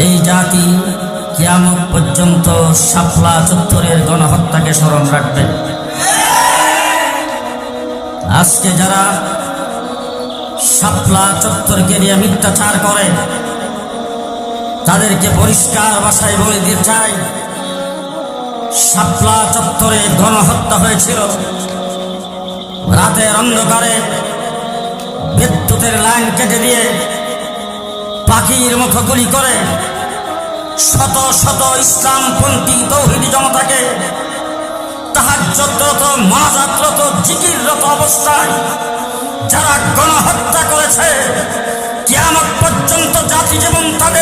এই জাতি কিয়ামত পর্যন্ত শাপলা চত্বরের গণহত্যাকে স্মরণ রাখবে। আজকে যারা শাপলা চত্বরকে নিয়ে মিথ্যাচার করে তাদেরকে পরিষ্কার ভাষায় বলে দিতে চাই, শাপলা চত্বরে গণহত্যা হয়েছিল। রাতের অন্ধকারে বিদ্যুতের লাইন কেটে দিয়ে পাখির মতো গুলি করে শত শত ইসলামপন্থী তৌহিদি জনতাকে তাহাজ্জুদরত, মুনাজাতরত, জিকিররত অবস্থায় যারা গণহত্যা করেছে, কিয়ামত পর্যন্ত জাতি যেমন তাদের